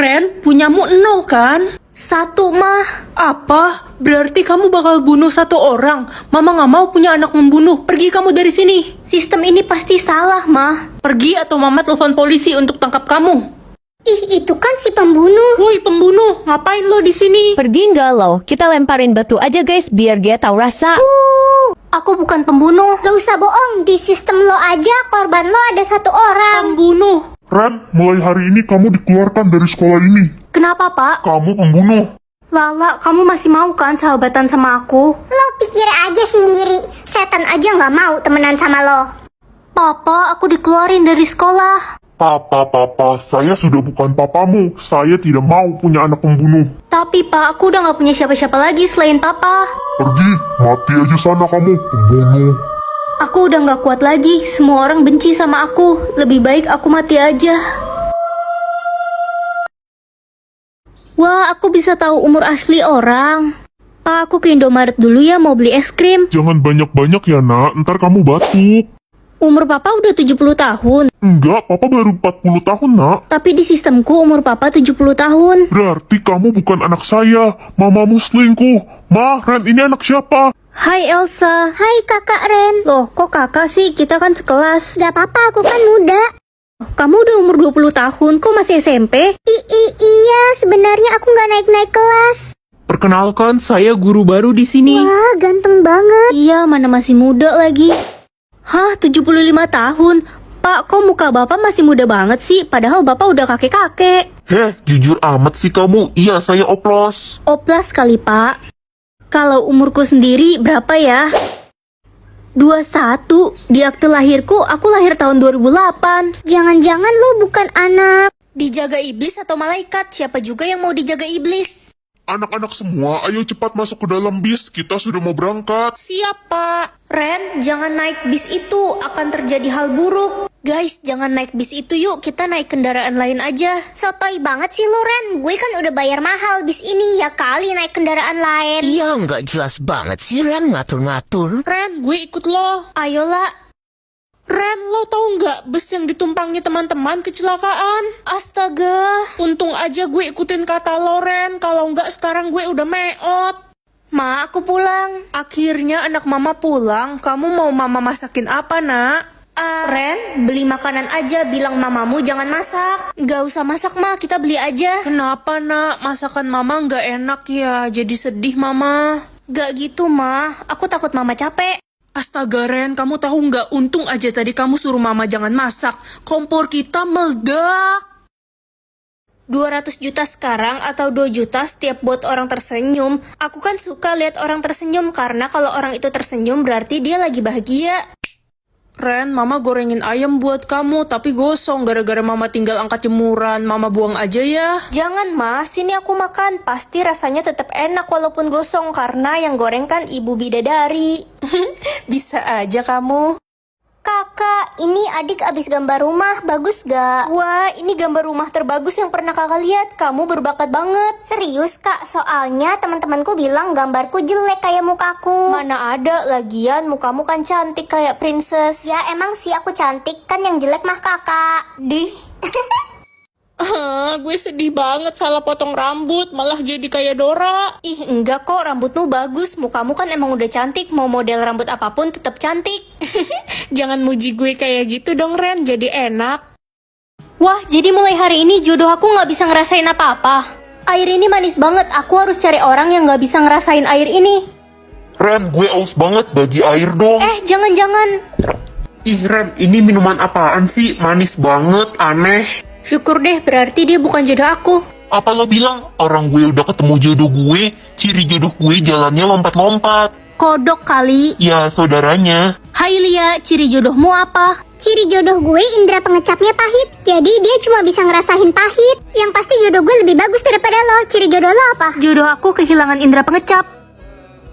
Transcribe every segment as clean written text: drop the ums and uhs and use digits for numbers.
Ren, punyamu 0 kan? 1, Mah. Apa? Berarti kamu bakal bunuh 1 orang. Mama gak mau punya anak membunuh. Pergi kamu dari sini. Sistem ini pasti salah, Mah. Pergi atau Mama telepon polisi untuk tangkap kamu. Ih, itu kan si pembunuh. Woi pembunuh, ngapain lo di sini? Pergi nggak lo? Kita lemparin batu aja guys biar dia tahu rasa. Aku bukan pembunuh. Gak usah bohong, di sistem lo aja korban lo ada 1 orang. Pembunuh. Ren, mulai hari ini kamu dikeluarkan dari sekolah ini. Kenapa, Pak? Kamu pembunuh. Lala, kamu masih mau kan sahabatan sama aku? Lo pikir aja sendiri. Setan aja gak mau temenan sama lo. Papa, aku dikeluarin dari sekolah. Papa, saya sudah bukan papamu. Saya tidak mau punya anak pembunuh. Tapi, Pak, aku udah gak punya siapa-siapa lagi selain Papa. Pergi, mati aja sana kamu, pembunuh. Aku udah gak kuat lagi. Semua orang benci sama aku. Lebih baik aku mati aja. Wah, aku bisa tahu umur asli orang. Pak, aku ke Indomaret dulu ya mau beli es krim. Jangan banyak-banyak ya nak, ntar kamu batuk. Umur Papa udah 70 tahun. Enggak, papa baru 40 tahun nak. Tapi di sistemku umur Papa 70 tahun. Berarti kamu bukan anak saya. Mamamu selingkuh. Ma, Ren ini anak siapa? Hai Elsa. Hai kakak Ren. Loh, kok kakak sih? Kita kan sekelas. Gak apa-apa, aku kan muda. Kamu udah umur 20 tahun, kok masih SMP? Iya, sebenarnya aku gak naik-naik kelas. Perkenalkan, saya guru baru di sini. Wah, ganteng banget. Iya, mana masih muda lagi. Hah, 75 tahun? Pak, kok muka bapak masih muda banget sih? Padahal bapak udah kakek-kakek. Heh, jujur amat sih kamu. Iya, saya oplos. Oplas kali, Pak. Kalau umurku sendiri berapa ya? 21. Di akte lahirku, aku lahir tahun 2008. Jangan-jangan lo bukan anak dijaga iblis atau malaikat? Siapa juga yang mau dijaga iblis? Anak-anak semua, ayo cepat masuk ke dalam bis. Kita sudah mau berangkat. Siapa? Ren, jangan naik bis itu. Akan terjadi hal buruk. Guys, jangan naik bis itu yuk. Kita naik kendaraan lain aja. Sotoy banget sih lo, Ren. Gue kan udah bayar mahal bis ini. Ya kali naik kendaraan lain. Iya, nggak jelas banget sih Ren ngatur-ngatur. Ren, gue ikut lo. Ayolah. Ren, lo tau nggak bus yang ditumpangi teman-teman kecelakaan? Astaga. Untung aja gue ikutin kata lo, Ren. Kalau nggak sekarang gue udah meot. Ma, aku pulang. Akhirnya anak mama pulang. Kamu mau mama masakin apa, nak? Ren, beli makanan aja. Bilang mamamu jangan masak. Gak usah masak, Ma. Kita beli aja. Kenapa, nak? Masakan mama nggak enak ya? Jadi sedih, mama. Gak gitu, Ma. Aku takut mama capek. Astaga, Ren, kamu tahu nggak? Untung aja tadi kamu suruh mama jangan masak. Kompor kita meledak. 200 juta sekarang atau 2 juta setiap buat orang tersenyum. Aku kan suka lihat orang tersenyum karena kalau orang itu tersenyum berarti dia lagi bahagia. Ren, mama gorengin ayam buat kamu, tapi gosong gara-gara mama tinggal angkat jemuran. Mama buang aja ya. Jangan, Ma. Sini aku makan. Pasti rasanya tetap enak walaupun gosong karena yang goreng kan ibu bidadari. Bisa aja kamu. Kakak, ini adik abis gambar rumah, bagus gak? Wah, ini gambar rumah terbagus yang pernah kakak lihat. Kamu berbakat banget. Serius kak, soalnya teman-temanku bilang gambarku jelek kayak mukaku. Mana ada, lagian mukamu kan cantik kayak princess. Ya emang sih aku cantik, kan yang jelek mah kakak. Dih. Gue sedih banget salah potong rambut, malah jadi kayak Dora. Ih, enggak kok, rambutmu bagus. Mukamu kan emang udah cantik, mau model rambut apapun tetap cantik. Jangan muji gue kayak gitu dong, Ren, jadi enak. Wah, jadi mulai hari ini jodoh aku gak bisa ngerasain apa-apa. Air ini manis banget, aku harus cari orang yang gak bisa ngerasain air ini. Ren, gue aus banget, bagi air dong. Jangan-jangan. Ih Ren, ini minuman apaan sih? Manis banget, aneh. Syukur deh, berarti dia bukan jodoh aku. Apa lo bilang? Orang gue udah ketemu jodoh gue. Ciri jodoh gue jalannya lompat-lompat. Kodok kali. Ya, saudaranya. Hai Lia, ciri jodohmu apa? Ciri jodoh gue indera pengecapnya pahit. Jadi dia cuma bisa ngerasain pahit. Yang pasti jodoh gue lebih bagus daripada lo. Ciri jodoh lo apa? Jodoh aku kehilangan indera pengecap.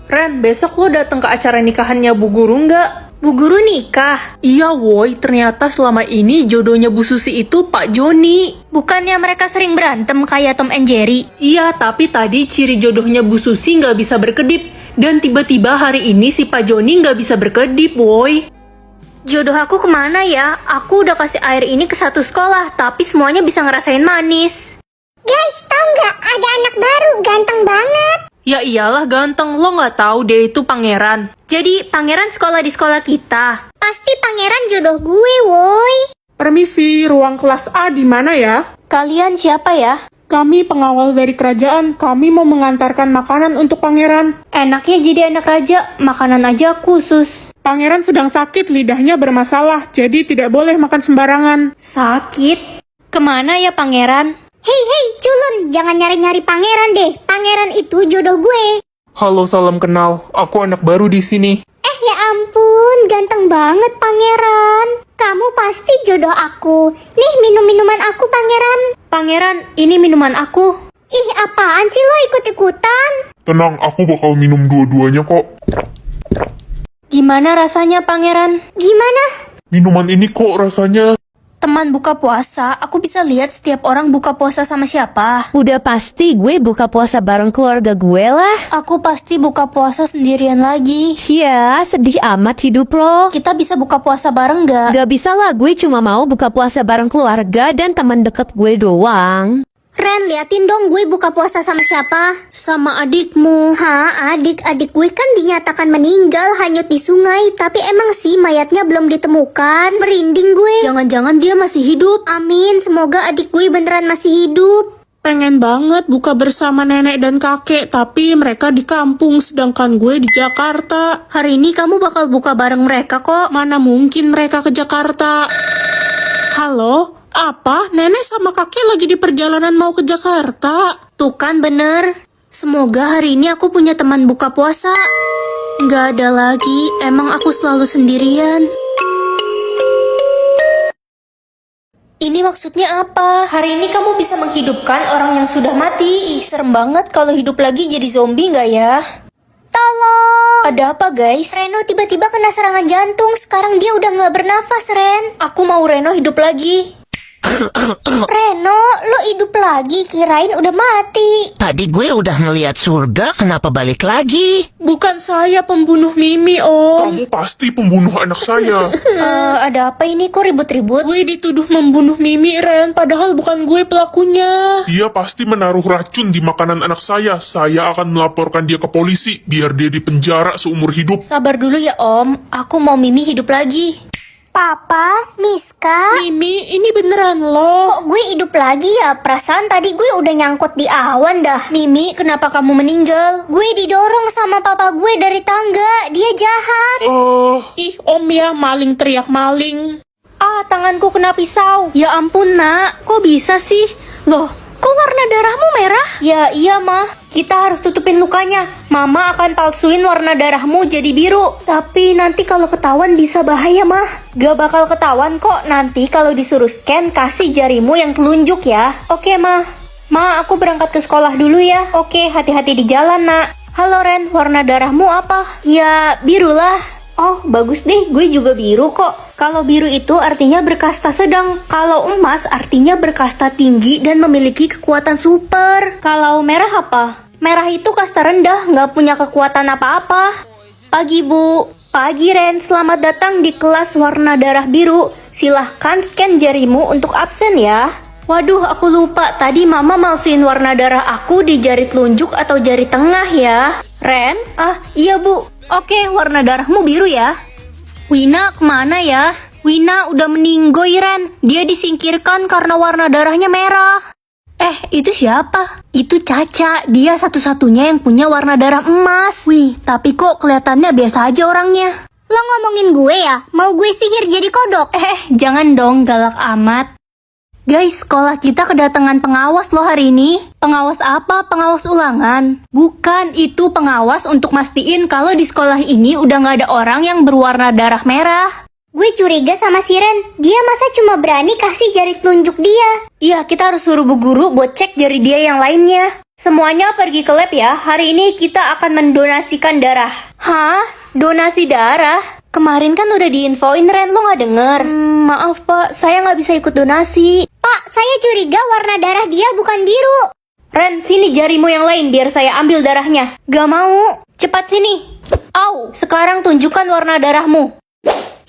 Ren, besok lo datang ke acara nikahannya Bu Guru nggak? Bu Guru nikah? Iya woi, ternyata selama ini jodohnya Bu Susi itu Pak Joni. Bukannya mereka sering berantem kayak Tom and Jerry? Iya, tapi tadi ciri jodohnya Bu Susi nggak bisa berkedip. Dan tiba-tiba hari ini si Pak Joni nggak bisa berkedip woi. Jodoh aku kemana ya? Aku udah kasih air ini ke satu sekolah, tapi semuanya bisa ngerasain manis. Guys, anak baru, ganteng banget. Ya iyalah ganteng, lo nggak tahu dia itu pangeran. Jadi pangeran sekolah di sekolah kita. Pasti pangeran jodoh gue, woi. Permisi, ruang kelas A di mana ya? Kalian siapa ya? Kami pengawal dari kerajaan, kami mau mengantarkan makanan untuk pangeran. Enaknya jadi anak raja, makanan aja khusus. Pangeran sedang sakit, lidahnya bermasalah, jadi tidak boleh makan sembarangan. Sakit? Kemana ya pangeran? Hei, culun, jangan nyari-nyari pangeran deh. Pangeran itu jodoh gue. Halo, salam kenal. Aku anak baru di sini. Ya ampun, ganteng banget pangeran. Kamu pasti jodoh aku. Nih minum-minuman aku pangeran. Pangeran, ini minuman aku. Ih, apaan sih lo ikut-ikutan? Tenang, aku bakal minum dua-duanya kok. Gimana rasanya pangeran? Gimana? Minuman ini kok rasanya... Teman buka puasa, aku bisa lihat setiap orang buka puasa sama siapa. Udah pasti gue buka puasa bareng keluarga gue lah. Aku pasti buka puasa sendirian lagi. Cia, sedih amat hidup lo. Kita bisa buka puasa bareng gak? Gak bisa lah, gue cuma mau buka puasa bareng keluarga dan teman deket gue doang. Ren, liatin dong gue buka puasa sama siapa? Sama adikmu. Hah, adik gue kan dinyatakan meninggal hanyut di sungai. Tapi emang sih mayatnya belum ditemukan. Merinding gue. Jangan-jangan dia masih hidup. Amin, semoga adik gue beneran masih hidup. Pengen banget buka bersama nenek dan kakek, tapi mereka di kampung, sedangkan gue di Jakarta. Hari ini kamu bakal buka bareng mereka kok. Mana mungkin mereka ke Jakarta? Halo? Apa? Nenek sama kakek lagi di perjalanan mau ke Jakarta? Tuh kan bener. Semoga hari ini aku punya teman buka puasa. Nggak ada lagi, emang aku selalu sendirian. Ini maksudnya apa? Hari ini kamu bisa menghidupkan orang yang sudah mati. Ih, serem banget kalau hidup lagi jadi zombie nggak ya? Tolong. Ada apa guys? Reno tiba-tiba kena serangan jantung. Sekarang dia udah gak bernafas, Ren. Aku mau Reno hidup lagi. Reno, lo hidup lagi, kirain udah mati. Tadi gue udah ngeliat surga, kenapa balik lagi? Bukan saya pembunuh Mimi, Om. Kamu pasti pembunuh anak saya. Ada apa ini? Kok ribut-ribut? Gue dituduh membunuh Mimi, Ren, padahal bukan gue pelakunya. Dia pasti menaruh racun di makanan anak saya. Saya akan melaporkan dia ke polisi, biar dia dipenjara seumur hidup. Sabar dulu ya Om, aku mau Mimi hidup lagi. Papa, Miska, Mimi, ini beneran lo. kok gue hidup lagi ya? Perasaan tadi gue udah nyangkut di awan dah. Mimi, kenapa kamu meninggal? Gue didorong sama papa gue dari tangga. Dia jahat. Ih, Om ya, maling teriak maling. Ah, tanganku kena pisau. Ya ampun nak, kok bisa sih? Loh, kok warna darahmu merah? Ya iya mah, kita harus tutupin lukanya. Mama akan palsuin warna darahmu jadi biru. Tapi nanti kalau ketahuan bisa bahaya mah. Gak bakal ketahuan kok, nanti kalau disuruh scan kasih jarimu yang telunjuk ya. Oke mah. Ma, aku berangkat ke sekolah dulu ya. Oke, hati-hati di jalan nak. Halo Ren, warna darahmu apa? Ya, biru lah. Oh, bagus deh, gue juga biru kok. Kalau biru itu artinya berkasta sedang. Kalau emas artinya berkasta tinggi dan memiliki kekuatan super. Kalau merah apa? Merah itu kasta rendah, nggak punya kekuatan apa-apa. Pagi Bu. Pagi Ren, selamat datang di kelas warna darah biru. Silahkan scan jarimu untuk absen ya. Waduh, aku lupa. Tadi Mama malsuin warna darah aku di jari telunjuk atau jari tengah ya. Ren? Ah, iya Bu. Oke, warna darahmu biru ya. Wina kemana ya? Wina udah meninggoy Ren. Dia disingkirkan karena warna darahnya merah. Itu siapa? Itu Caca. Dia satu-satunya yang punya warna darah emas. Wih, tapi kok kelihatannya biasa aja orangnya. Lo ngomongin gue ya? Mau gue sihir jadi kodok? Jangan dong galak amat. Guys, sekolah kita kedatangan pengawas loh hari ini. Pengawas apa? Pengawas ulangan? Bukan, itu pengawas untuk mastiin kalau di sekolah ini udah gak ada orang yang berwarna darah merah. Gue curiga sama si Ren. Dia masa cuma berani kasih jari telunjuk dia? Iya, kita harus suruh bu guru buat cek jari dia yang lainnya. Semuanya pergi ke lab ya. Hari ini kita akan mendonasikan darah. Hah? Donasi darah? Kemarin kan udah diinfoin Ren, lo gak denger? Maaf pak, saya gak bisa ikut donasi. Pak, saya curiga warna darah dia bukan biru. Ren, sini jarimu yang lain biar saya ambil darahnya. Gak mau. Cepat sini. Au, sekarang tunjukkan warna darahmu.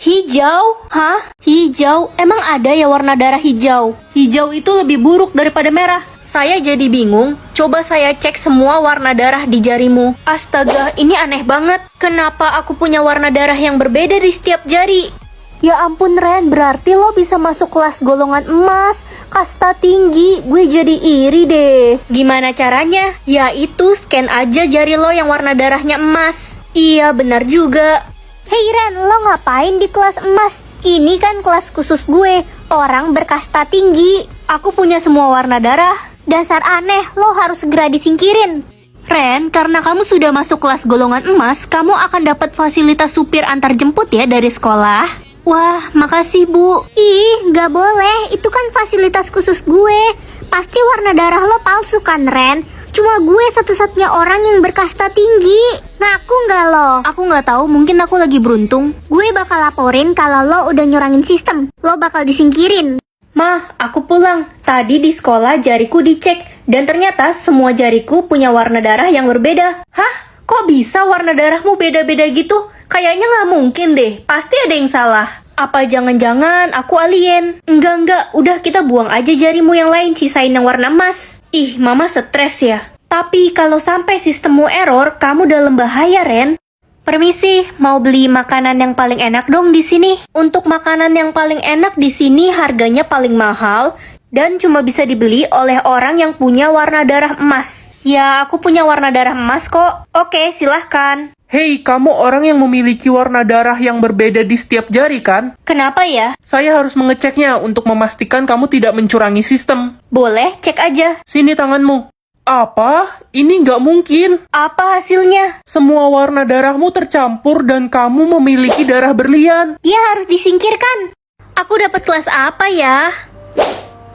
Hijau? Hah? Hijau? Emang ada ya warna darah hijau? Hijau itu lebih buruk daripada merah. Saya jadi bingung. coba saya cek semua warna darah di jarimu. Astaga, ini aneh banget. Kenapa aku punya warna darah yang berbeda di setiap jari? Ya ampun Ren, berarti lo bisa masuk kelas golongan emas, kasta tinggi. Gue jadi iri deh. Gimana caranya? Ya itu, scan aja jari lo yang warna darahnya emas. Iya, benar juga. Hei Ren, lo ngapain di kelas emas? Ini kan kelas khusus gue, orang berkasta tinggi. Aku punya semua warna darah. Dasar aneh, lo harus segera disingkirin. Ren, karena kamu sudah masuk kelas golongan emas, kamu akan dapat fasilitas supir antar jemput ya dari sekolah. Wah, makasih Bu. Ih, gak boleh, itu kan fasilitas khusus gue. Pasti warna darah lo palsu kan Ren? Cuma gue satu-satunya orang yang berkasta tinggi. Ngaku gak lo? Aku nggak tahu, mungkin aku lagi beruntung. Gue bakal laporin kalau lo udah nyurangin sistem. Lo bakal disingkirin. Mah, aku pulang. Tadi di sekolah jariku dicek, dan ternyata semua jariku punya warna darah yang berbeda. Hah? Kok bisa warna darahmu beda-beda gitu? Kayaknya nggak mungkin deh, pasti ada yang salah. Apa jangan-jangan aku alien? Enggak, udah kita buang aja jarimu yang lain, sisain yang warna emas. Ih, mama stres ya. Tapi kalau sampai sistemmu error, kamu dalam bahaya, Ren. Permisi, mau beli makanan yang paling enak dong di sini. Untuk makanan yang paling enak di sini harganya paling mahal dan cuma bisa dibeli oleh orang yang punya warna darah emas. Ya, aku punya warna darah emas kok. Oke, silahkan. Hei, kamu orang yang memiliki warna darah yang berbeda di setiap jari kan? Kenapa ya? Saya harus mengeceknya untuk memastikan kamu tidak mencurangi sistem. Boleh, cek aja. Sini tanganmu. Apa? Ini nggak mungkin. Apa hasilnya? Semua warna darahmu tercampur dan kamu memiliki darah berlian. Dia harus disingkirkan. Aku dapat kelas apa ya?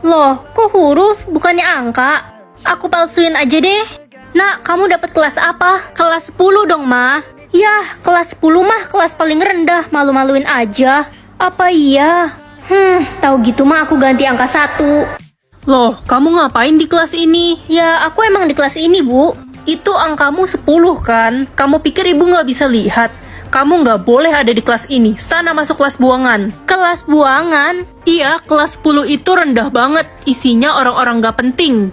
Loh, kok huruf bukannya angka? Aku palsuin aja deh. Nak, kamu dapat kelas apa? Kelas 10 dong, Ma. Yah, kelas 10 mah kelas paling rendah, malu-maluin aja. Apa iya? Tahu gitu mah aku ganti angka 1. Loh, kamu ngapain di kelas ini? Ya, aku emang di kelas ini, Bu. Itu angkamu 10 kan? Kamu pikir ibu nggak bisa lihat? Kamu nggak boleh ada di kelas ini. Sana masuk kelas buangan. Kelas buangan? Iya, kelas 10 itu rendah banget. Isinya orang-orang nggak penting.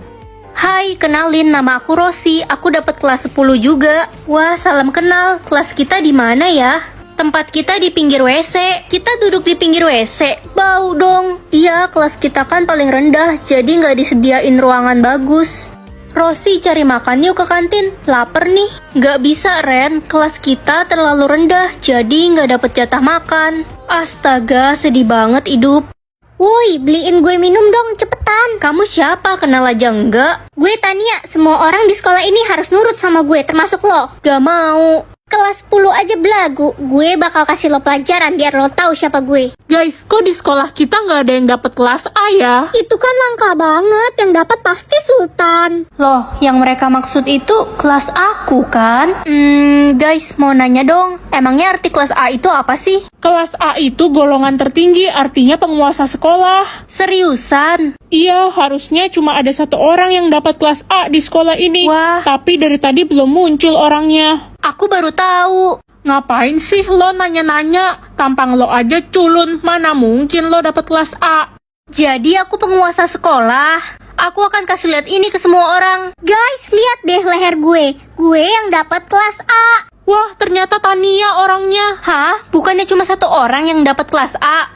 Hai, kenalin, nama aku Rosi. Aku dapat kelas 10 juga. Wah, salam kenal. Kelas kita di mana ya? Tempat kita di pinggir WC. Kita duduk di pinggir WC. Bau dong. Iya, kelas kita kan paling rendah, jadi nggak disediain ruangan bagus. Rosi, cari makan yuk ke kantin. Laper nih. Nggak bisa, Ren. Kelas kita terlalu rendah, jadi nggak dapet jatah makan. Astaga, sedih banget hidup. Woi, beliin gue minum dong, cepetan. Kamu siapa? Kenal aja enggak? Gue Tania, semua orang di sekolah ini harus nurut sama gue, termasuk lo. Gak mau. Kelas 10 aja belagu, gue bakal kasih lo pelajaran biar lo tahu siapa gue. Guys, kok di sekolah kita nggak ada yang dapat kelas A ya? Itu kan langka banget, yang dapat pasti Sultan. Loh, yang mereka maksud itu kelas aku kan? Guys, mau nanya dong. Emangnya arti kelas A itu apa sih? Kelas A itu golongan tertinggi, artinya penguasa sekolah. Seriusan? Iya, harusnya cuma ada satu orang yang dapat kelas A di sekolah ini. Wah. Tapi dari tadi belum muncul orangnya. Aku baru tahu. Ngapain sih lo nanya-nanya? Tampang lo aja culun, mana mungkin lo dapat kelas A? Jadi aku penguasa sekolah. Aku akan kasih lihat ini ke semua orang. Guys, lihat deh leher gue. Gue yang dapat kelas A. Wah, ternyata Tania orangnya. Hah? Bukannya cuma satu orang yang dapat kelas A?